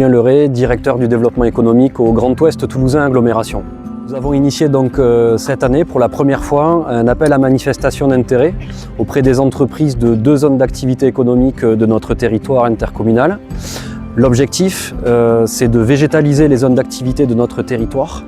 Julien Leray, directeur du développement économique au Grand Ouest Toulousain Agglomération. Nous avons initié donc cette année pour la première fois un appel à manifestation d'intérêt auprès des entreprises de 2 zones d'activité économique de notre territoire intercommunal. L'objectif, c'est de végétaliser les zones d'activité de notre territoire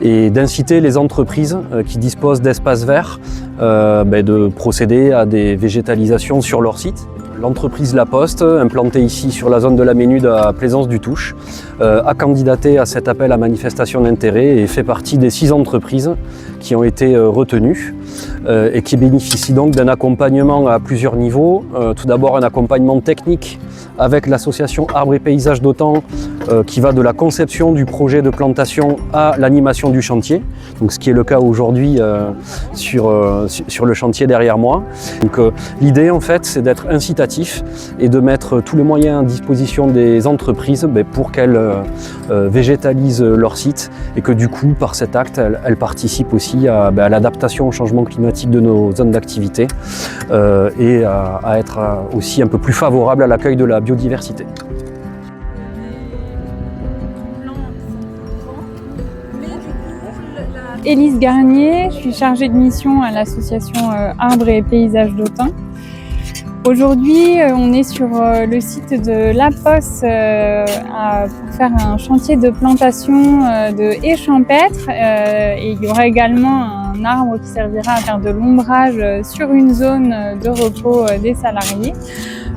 et d'inciter les entreprises qui disposent d'espaces verts de procéder à des végétalisations sur leur site. L'entreprise La Poste, implantée ici sur la zone de la Ménude à Plaisance-du-Touche, a candidaté à cet appel à manifestation d'intérêt et fait partie des 6 entreprises qui ont été retenues et qui bénéficient donc d'un accompagnement à plusieurs niveaux. Tout d'abord un accompagnement technique avec l'association Arbres et Paysages d'Autan qui va de la conception du projet de plantation à l'animation du chantier, donc ce qui est le cas aujourd'hui sur le chantier derrière moi. L'idée en fait c'est d'être incitatif et de mettre tous les moyens à disposition des entreprises pour qu'elles végétalisent leur site et que du coup par cet acte elles participent aussi à l'adaptation au changement climatique de nos zones d'activité et à être aussi un peu plus favorable à l'accueil de la biodiversité. Élise Garnier, je suis chargée de mission à l'association Arbres et Paysages d'Autun. Aujourd'hui, on est sur le site de La Poste pour faire un chantier de plantation de haies champêtres et il y aura également un arbre qui servira à faire de l'ombrage sur une zone de repos des salariés.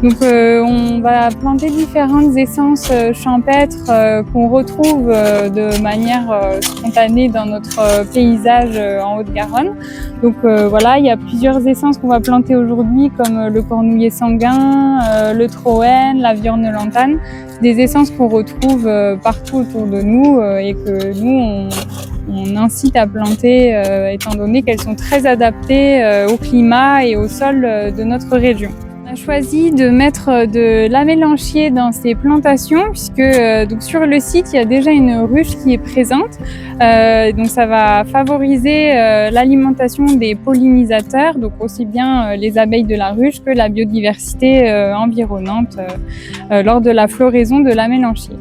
Donc on va planter différentes essences champêtres qu'on retrouve de manière spontanée dans notre paysage en Haute-Garonne. Donc voilà, il y a plusieurs essences qu'on va planter aujourd'hui comme le cornouiller sanguin, le troène, la viorne lantane. C'est des essences qu'on retrouve partout autour de nous et que nous on incite à planter étant donné qu'elles sont très adaptées au climat et au sol de notre région. On a choisi de mettre de l'amélanchier dans ces plantations puisque donc sur le site il y a déjà une ruche qui est présente, donc ça va favoriser l'alimentation des pollinisateurs, donc aussi bien les abeilles de la ruche que la biodiversité environnante lors de la floraison de l'amélanchier.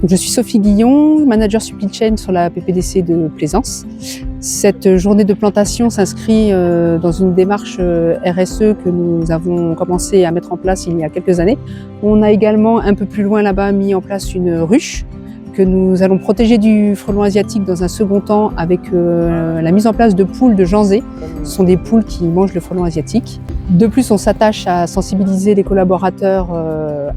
Je suis Sophie Guillon, manager supply chain sur la PPDC de Plaisance. Cette journée de plantation s'inscrit dans une démarche RSE que nous avons commencé à mettre en place il y a quelques années. On a également un peu plus loin là-bas mis en place une ruche que nous allons protéger du frelon asiatique dans un second temps avec la mise en place de poules de janzée. Ce sont des poules qui mangent le frelon asiatique. De plus, on s'attache à sensibiliser les collaborateurs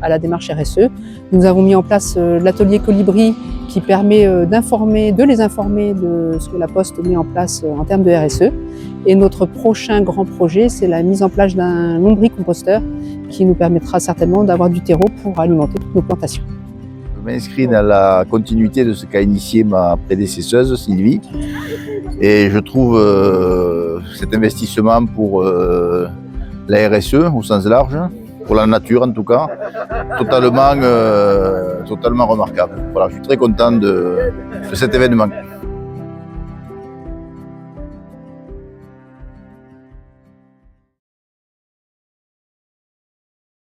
à la démarche RSE. Nous avons mis en place l'atelier Colibri qui permet de les informer de ce que la Poste met en place en termes de RSE. Et notre prochain grand projet, c'est la mise en place d'un lombricomposteur qui nous permettra certainement d'avoir du terreau pour alimenter toutes nos plantations. Je m'inscris dans la continuité de ce qu'a initié ma prédécesseuse Sylvie et je trouve cet investissement pour la RSE au sens large, pour la nature en tout cas, totalement remarquable. Voilà, je suis très content de cet événement.